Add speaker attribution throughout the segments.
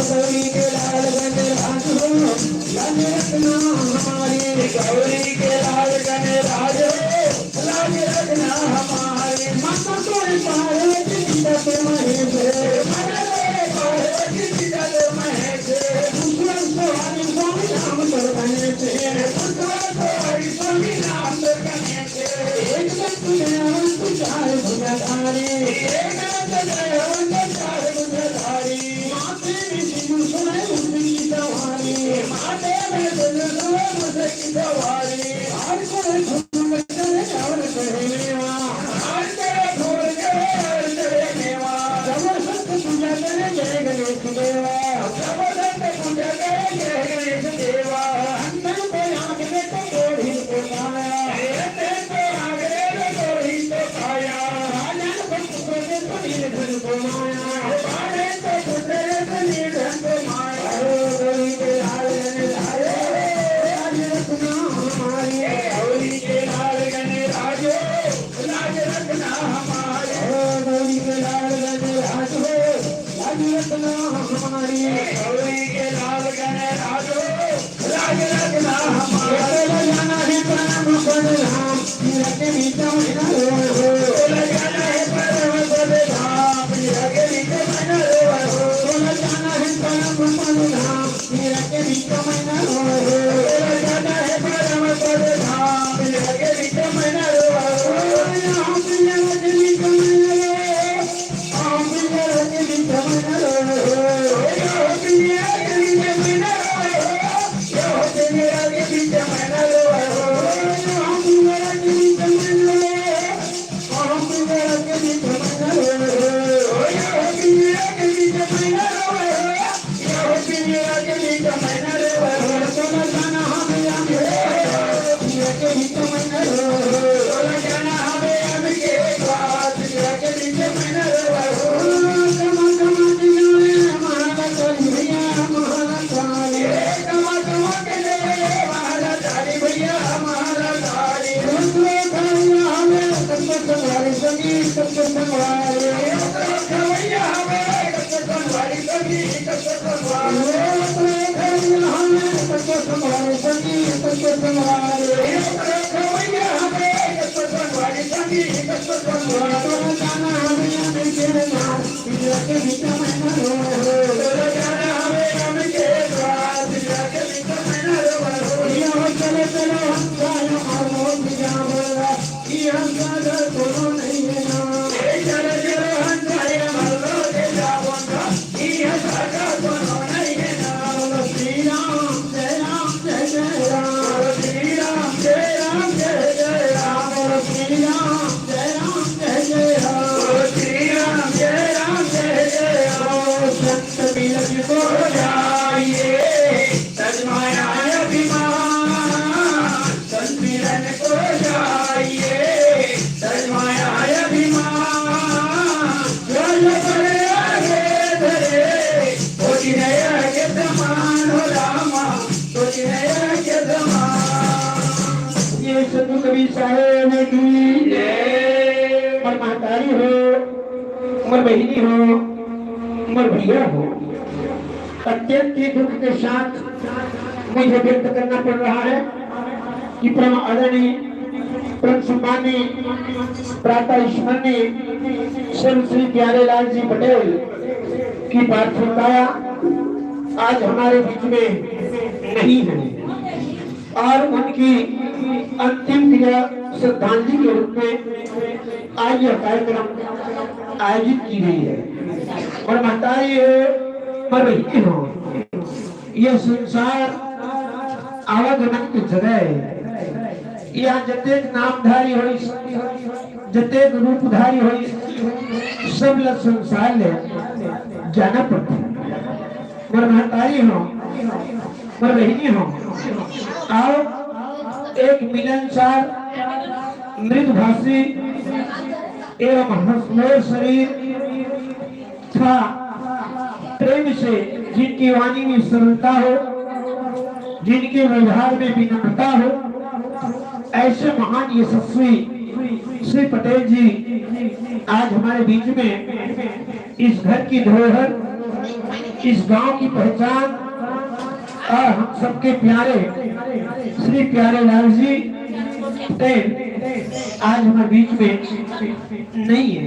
Speaker 1: गौरी के लाल गणराज हो लाज रखना हमारे गौरी के लाल गणराज हो लाज रखना हमारे माता तोरे पार्वती सीता तो महेश माता तोरे पार्वती सीता तो महेश पुष्कर सवारी स्वामी नाम तो कने से पुष्कर सवारी स्वामी नाम तो कने से एक दंत दयावंत चार भुजधारी एक दंत दयावंत चार भुजधारी माथे में सिंदूर सोए मुझकी सवारी माथे में सिंदूर सोए मुझकी सवारी हर कोई झूम चले और चले मेवा हर कोई झूम चले और चले मेवा जबरदस्त पूजा करे जय गणेश देवा जबरदस्त पूजा करे जय गणेश देवा अंदर पे आग में तो गोढ़ी को पाया अंदर पे आग में तो गोढ़ी को पाया राजन को पुत्र से तो नीलधन को माया बाड़े तो पुत्र से नीलधन को माया गौरी के लाल गणराज लाज रखना हमारी गौरी के लाल गणराज लाज रखना हमारी गौरी के लाल गणराज हो लाज रखना हमारी गौरी के लाल गणराज हो लाज रखना हमारी जाना है परम पद धाम रखे बीता महीना हो जाना है परम पद धाम रखे बीता महीना हो जाना है परम पद धाम रखे बीता महीना हो जाना है परम पद धाम रखे बीता महीना हो हम पिया रखे बीता महीना हम पिया रखे बीता महीना हम पिया रखे बीता महीना यो पिया रखे बीता महीना हम पिया रखे बीता महीना हम पिया रखे बीता महीना यो पिया रखे बीता महीना यो पिया रखे बीता महीना सोना जाना हमें रखे बीता महीना सोना जाना हमें के बात रखे बीता महीना कमा कमा दिया हमारा काली भैया हमारा काली कमा कमा के ले हमारा काली भैया हमारा काली रुद्र भैया हमें कत्तर तुम्हारी संगीत कत्तर तुम्हारे भैया हमें कत्तर तुम्हारी संगीत कत्तर तुम्हारे भैया हमें कत्तर तुम्हारी संगीत कत्तर तुम्हारे भैया हमें कत्तर तुम्हारी संगीत कत्तर तुम्हारे जाना हमें के नाम रखे बीता महीना हो जाना हमें के द्वार रखे बीता महीना हो चले चलो हम जाए और मोह जा बोला कि हम का कोनो नहीं है ना चले चलो हम जाए और मोह जा बोला कि हम का कोनो नहीं है ना बोलो श्री राम जय राम जय जय राम श्री राम जय राम जय जय राम बोलो श्री राम जय राम जय जय राम श्री राम जय राम जय जय राम संत मिलन को जाइए तजमाया अभिमान संत मिलन को जाइए तजमाया अभिमान चल बड़े आगे धरे सोच नया के समान हो रामा सोच नया के समान ये सदु कबीर साहेब की जय उमर महतारी हो उमर बहिनी हो उमर भैया हो अत्यंत ही दुख के साथ मुझे व्यक्त करना पड़ रहा है कि परम आदरणीय परम सम्मानी प्रातः स्मरणीय सर्व श्री प्यारेलाल जी पटेल की पार्थिव काया आज हमारे बीच में नहीं है और उनकी अंतिम क्रिया श्रद्धांजलि के रूप में आज यह कार्यक्रम आयोजित की गई है और महतारी पर हो यह संसार आवागमन की जगह है यहाँ जतेक नामधारी हो जतेक रूपधारी हो सब लग संसार ले जाना पड़ता और महतारी हो और बहिनी हो आओ एक मिलनसार मृदभाषी एवं हंसमय शरीर था प्रेम से जिनकी वाणी में सरलता हो जिनके व्यवहार में विनम्रता हो ऐसे महान यशस्वी श्री पटेल जी आज हमारे बीच में इस घर की धरोहर
Speaker 2: इस गांव की पहचान और हम सबके प्यारे श्री प्यारे लाल जी आज हमारे बीच में नहीं है।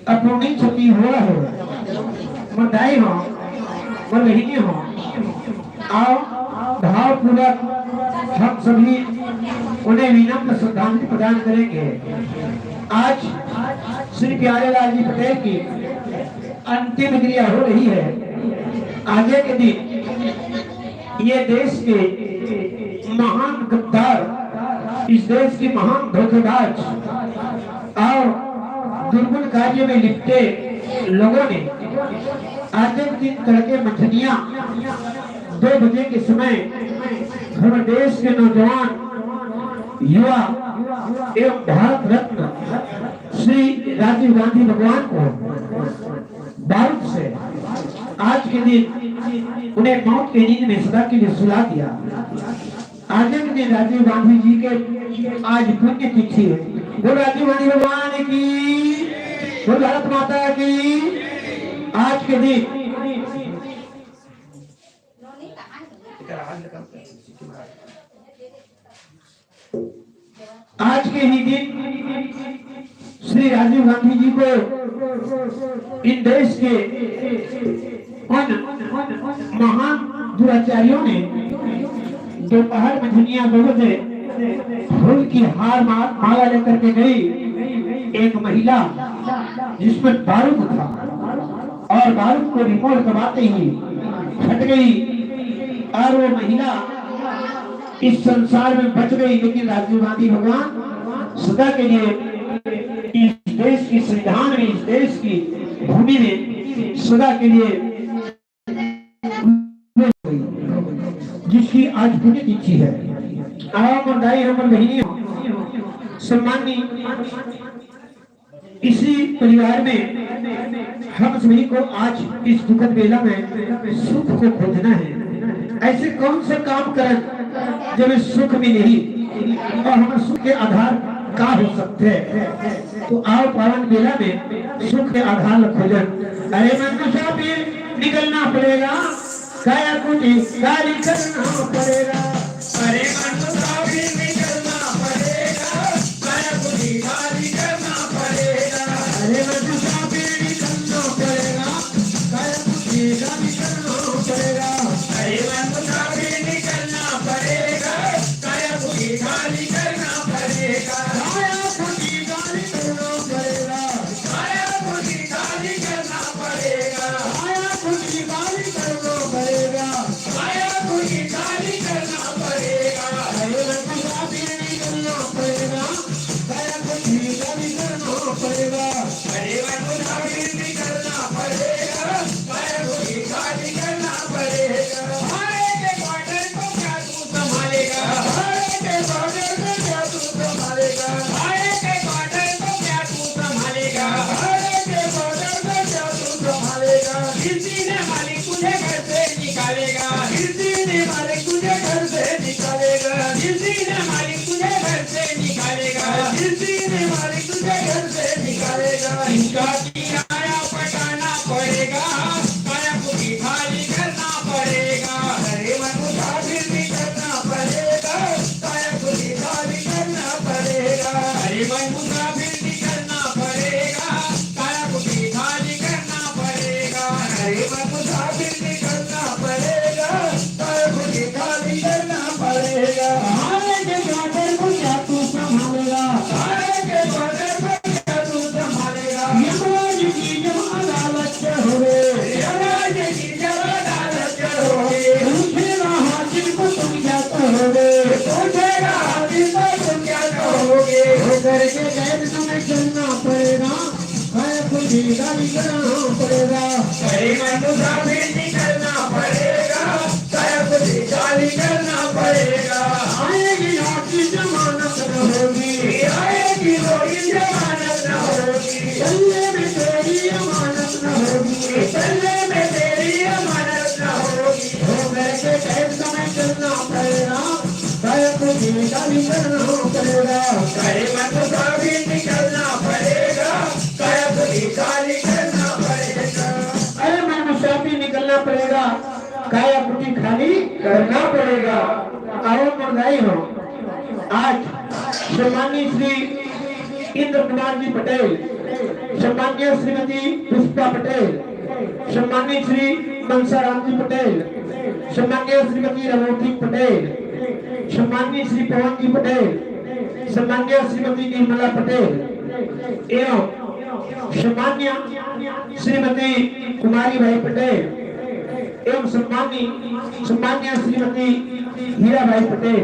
Speaker 2: अपूर्णी छुट्टी हुआ हो, बधाई हो, बलहीनी हो। आओ भाव पूर्वक हम सभी उन्हें विनम्र श्रद्धांजलि प्रदान करेंगे। आज श्री प्यारे लाल जी पटेल की अंतिम क्रिया हो रही है। आगे के दिन ये देश के महान गद्दार, इस देश के महान धोखेबाज और दुर्गुण कार्य में लिपटे लोगों ने आज के दिन तड़के मछलियां 2 बजे के समय हमारे देश के नौजवान युवा एवं भारत रत्न श्री राजीव गांधी भगवान को बारूद से आज के दिन उन्हें मौत के नींद में सदा के लिए सुला दिया। आज के दिन राजीव गांधी जी के आज पुण्य तिथि है। वो राजीव गांधी भगवान की, वो भारत माता की। आज के दिन आज के ही दिन श्री राजीव गांधी जी को इन देश के महान दुराचारियों ने दोपहर में दुनिया 2 बजे फूल की हार माला लेकर के गई एक महिला जिसमें बारूद था और बारूद को रिमोट दबाते ही फट गई और वो महिला इस संसार में बच गई। लेकिन राजीव गांधी भगवान सदा के लिए इस देश की संविधान में, इस देश की भूमि में सदा के लिए, जिसकी आज पुण्य तिथि है। आओ बधाई हम बहनी सम्मानी इसी परिवार में हम सभी को आज इस दुखद बेला में सुख को खोजना है। ऐसे कौन से काम करें जब सुख में नहीं और हम सुख के आधार का हो सकते हैं। तो आओ पावन बेला में सुख के आधार खोजन। अरे मन मुसाफिर निकलना पड़ेगा, काया कुटी गाली करना पड़ेगा। अरे मन मुसाफिर निकलना पड़ेगा, काया कुटी गाली करना पड़ेगा। अरे मन मुसाफिर निकलना पड़ेगा, काया कुटी गाली करना पड़ेगा। अरे मन मुसाफिर निकलना पड़ेगा, काया कुटी गाली करना पड़ेगा। काया कुटी गाली करना पड़ेगा, काया कुटी गाली करना पड़ेगा। काया कुटी गाली करना पड़ेगा, काया कुटी गाली करना पड़ेगा। अरे मन मुसाफिर निकलना पड़ेगा, काया कुटी गाली करना पड़ेगा। अरे मन मुसाफिर निकलना पड़ेगा, काया कुटी गाली करना पड़ेगा। हरे के क्वार्टर को क्या तू संभालेगा, हरे के क्वार्टर को क्या तू संभालेगा। हरे के क्वार्टर को क्या तू संभालेगा, हरे के क्वार्टर को क्या तू संभालेगा। किसी ने मालिक तुझे घर से निकालेगा, किसी ने मालिक तुझे घर से निकालेगा। किसी ने मालिक तुझे घर से निकालेगा, किसी ने मालिक तुझे घर से निकालेगा। इनका किराया पटाना पड़ेगा, काया कुटी खाली करना पड़ेगा। अरे मन मुसाफिर भी करना पड़ेगा, काया कुटी खाली करना पड़ेगा। अरे मन मुसाफिर भी करना पड़ेगा, काया कुटी खाली करना पड़ेगा। अरे मन मुसाफिर भी करना पड़ेगा, काया कुटी खाली करना पड़ेगा। हारे के क्वार्टर को क्या तू संभालेगा, हारे के क्वार्टर को क्या तू संभालेगा। यमराज की जब अदालत होवे, यमराज की जब अदालत होवे, पूछेगा हाकिम को तुम क्या कहोगे, पूछेगा हाकिम को तुम क्या कहोगे। होकर के कैद तुम्हें चलना पड़ेगा, काया कुटी गाली करना पड़ेगा। अरे मन मुसाफिर निकलना पड़ेगा, काया कुटी गाली करना पड़ेगा। आएगी आपकी जमानत न होगी, आएगी कोई जमानत न होगी। चलने में तेरी अमानत न होगी, चलने में तेरी अमानत न होगी। होकर के कैद तुम्हें चलना पड़ेगा, काया कुटी गाली करना पड़ेगा। अरे मन मुसाफिर निकलना पड़ेगा, काया कुटी गाली करना पड़ेगा। अरे मन मुसाफिर निकलना काया कुटी खाली करना पड़ेगा। आओ बधाई हो। आज सम्मानित श्री इंद्र कुमार जी पटेल, सम्मानित श्रीमती पुष्पा पटेल, सम्मानित श्री मनसाराम जी पटेल, सम्मानित श्रीमती रमोती पटेल, सम्मानित श्री पवन जी पटेल, सम्मानित श्रीमती निर्मला पटेल एवं सम्मान्य श्रीमती कुमारी भाई पटेल एवं सम्मान्य श्रीमती हीरा भाई पटेल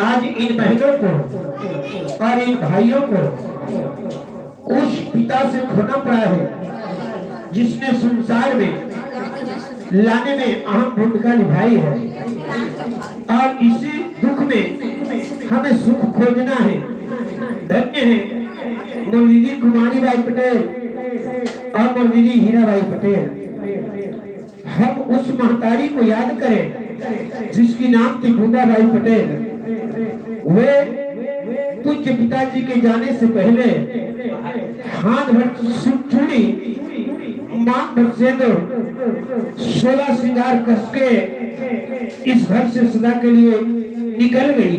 Speaker 2: आज इन बहनों को और इन भाइयों को उस पिता से खोना पड़ा है जिसने संसार में लाने में अहम भूमिका निभाई है और इसी दुख में हमें सुख खोजना है। धन्य है नवदीदी कुमारी भाई पटेल और नवदीदी हीरा भाई पटेल। हम उस महतारी को याद करें जिसकी नाम थी बूंदा भाई पटेल। वे पूज्य पिताजी के जाने से पहले हाथ भर चूड़ी, मांग भर सिंदूर, 16 श्रृंगार कस के इस घर से सदा के लिए निकल गई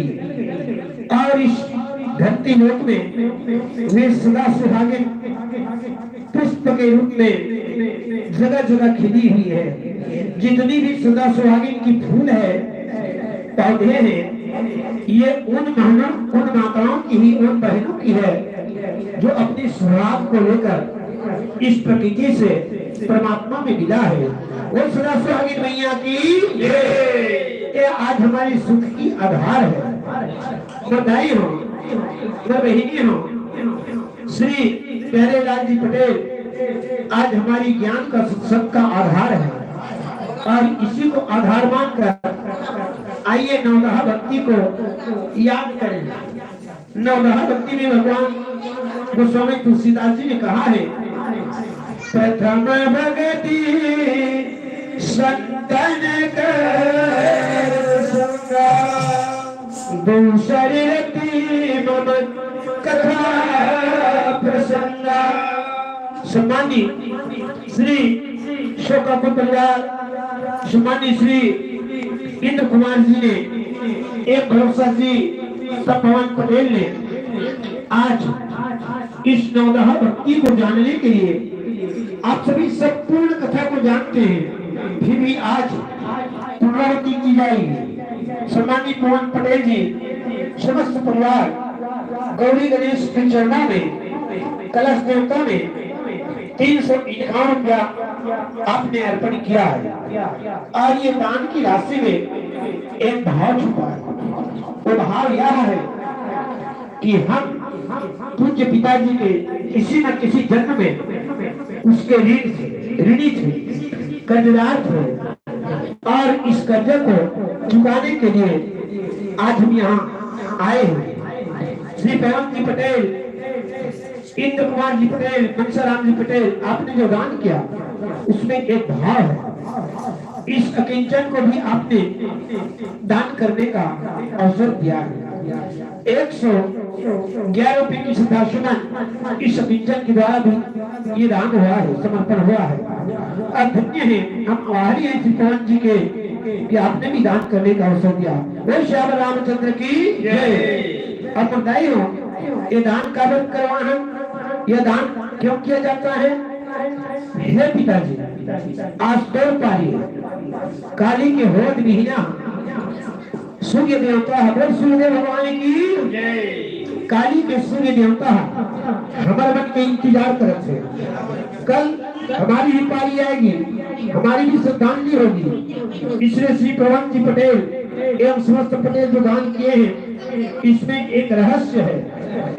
Speaker 2: और इस धरती लोक में वे सदा सुहागिन पुष्प के रूप में जगह जगह खिली हुई है। जितनी भी सदा सुहागिन की फूल है, पौधे हैं, ये उन माताओं की ही, उन बहनों की है जो अपनी सुहाग को लेकर इस प्रकृति से परमात्मा में मिला है। वो सदा सुहागिन मैया की ये आज हमारी सुख की आधार है। बधाई हो, बहनी हो। श्री प्यारे लाल जी पटेल आज हमारी ज्ञान का सबका आधार है और इसी को आधार मानकर आइए नवदहा भक्ति को याद करें। नवदहा भक्ति में भगवान गोस्वामी तुलसीदास जी ने कहा है, प्रथम भगति संतन कर संगा, दूसरी रति मम कथा प्रसंगा। सम्मानित श्री शोकापुर परिवार, सम्मानित श्री इंद्र कुमार जी ने, एक भरोसा जी पवन पटेल ने आज इस नवदहा भक्ति को जानने के लिए, आप सभी संपूर्ण कथा को जानते हैं, फिर भी आज पुनरावृत्ति की जाएगी। सम्मानित पवन पटेल जी समस्त परिवार गौरी गणेश के चरणों में, कलश देवता में 351 रुपया आपने अर्पण किया है और ये दान की राशि में एक भाव छुपा है। वो भाव यह है कि हम पूज्य पिताजी के किसी न किसी जन्म में उसके ऋणी थे, कर्जदार थे और इस कर्ज को चुकाने के लिए आज हम यहाँ आए हैं। श्री पवन जी पटेल, इंद्र कुमार जी पटेल, मनसाराम जी पटेल, आपने जो दान किया उसमें एक भाव है। इस अकिंचन को भी आपने दान करने का अवसर दिया है। 111 रुपए की श्रद्धासुमन इस अकिंचन के द्वारा भी ये दान हुआ है, समर्पण हुआ है। अब धन्य है, हम आभारी हैं श्री पवन जी के कि आपने भी दान करने का अवसर दिया। वो श्याम रामचंद्र की जय। अब बधाई हो। ये दान का व्रत करवाना, यह दान क्यों किया जाता है? हे पिताजी, आज तो पारी काली के होत महीना, सूर्य देवता हमारे सूर्य भगवान की जय। काली के सूर्य देवता हमारे मन में इंतजार करते हैं, कल हमारी ही पारी आएगी, हमारी भी श्रद्धांजलि होगी। इसलिए श्री पवन जी पटेल एवं समस्त पटेल जो दान किए हैं, इसमें एक रहस्य है,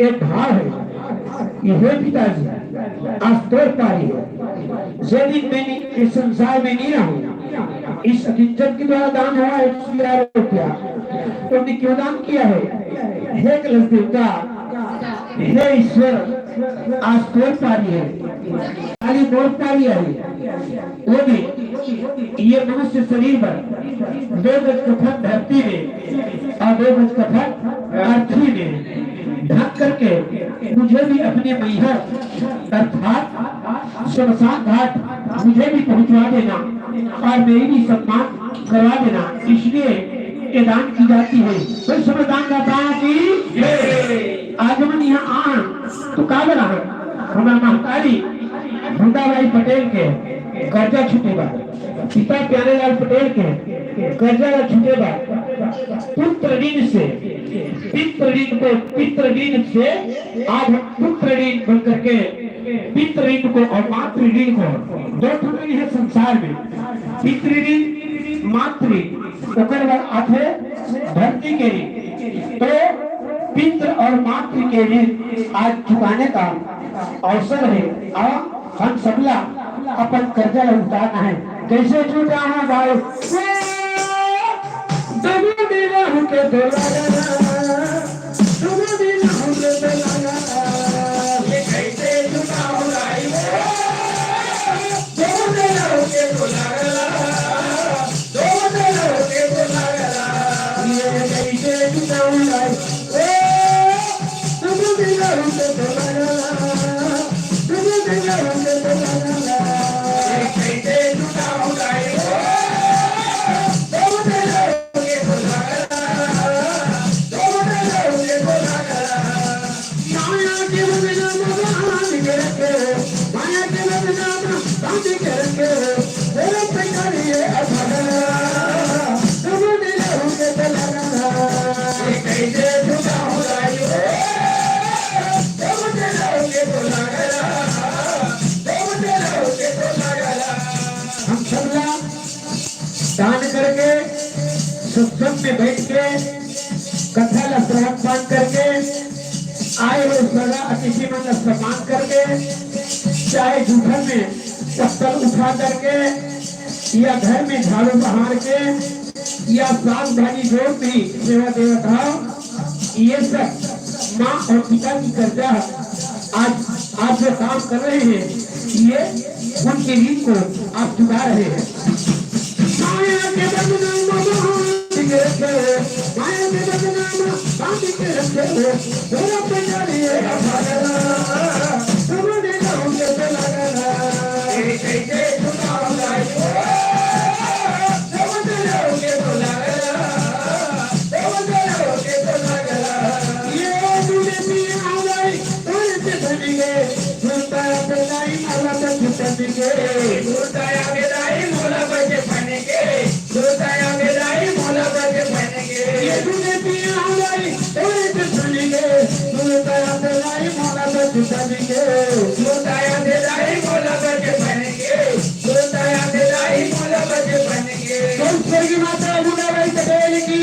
Speaker 2: एक भाव है। ये पिताजी आज तो पारी है, यदि मैं इस संसार में नहीं रहूं, इस अकिंचन के द्वारा दान हुआ 111 रुपया, तो हमने क्यों दान किया है? हे कलश देवता, हे ईश्वर, आज तो पारी है, खाली दो पारी आई, वो भी ये मनुष्य शरीर पर 2 गज कफन धरती में और 2 गज कफन अर्थी में ढक करके मुझे भी अपने मैहर अर्थात शमशान घाट मुझे भी पहुंचवा देना। और मेरी भी सम्मान करवा देना, इसलिए ये दान की जाती है। कोई समय दान करता है कि आज हम यहाँ आ तो का बना है हमारा महतारी भूटाभाई पटेल के कर्जा छूटेगा, पिता प्यारेलाल पटेल के कर्जा छूटेगा। पुत्र ऋण से पितृ ऋण से आज हम पुत्र ऋण बन करके पितृ ऋण को और मातृ ऋण को दो ऋण है संसार में, पितृ ऋण मातृ ओकर बाद आथे धरती के ऋण। तो पितृ और मातृ के ऋण आज चुकाने का अवसर है और हम सबला अपन कर्जा उतारना है। कैसे चुकाना भाई? दोनों दिन होके कैसे चुकाऊं भाई? दान करके सत्संग में बैठ के कथा का श्रवण पान करके आए हुए सदा अतिथि मन का सम्मान करके चाहे जूठन में पत्थर उठा करके या घर में झाड़ू बहार के या साग भाजी जोड़ भी सेवा देवता, ये सब माँ और पिता की कर्जा आज आप जो काम कर रहे हैं ये उनके ऋण को आप चुका रहे हैं। माया के बदनाम के रखे हो, माया के बदनाम बांध के रखे हो, तेरा पंजाबी है तुम देखा होंगे तो लगना कैसे चुकाऊंगा माता भूटाभाई पटेल की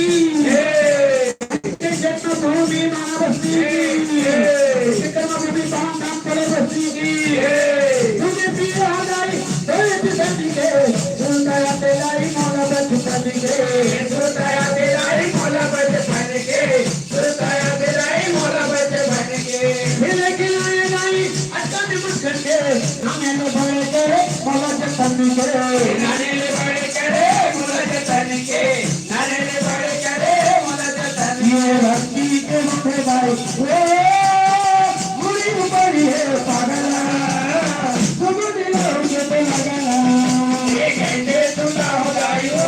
Speaker 2: जन्मभूमि मानवस्ती कर्मभूमि धाम पड़े बस्ती की तुझे पिया हजारी सुनताया तेलाई मौला बचपन के सुनताया तेलाई मौला बचपन के सुनताया तेलाई मौला बचपन के मिले खिलाए गाई अच्छा निमन करके नाने ले बड़े के मौला बचपन के नाने ले बड़े करे मौला बचपन के नाने ले बड़े करे मौला बचपन ये भक्ति के मुझे भाई मुड़ी ऊपर है पागला तुम दिलों के पे लगना ये कहते सुना हो गायो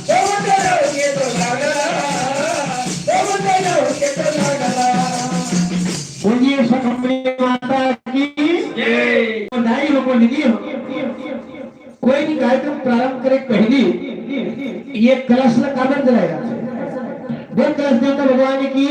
Speaker 2: तुम दिलों के तो लगना तुम दिलों के तो लगना। बोलिए सकम्बली माता की जय। बधाई हो बोलिए। कोई भी कार्यक्रम प्रारंभ करे पहली ये कलश का कागज जलाएगा, दो कलश देवता भगवान की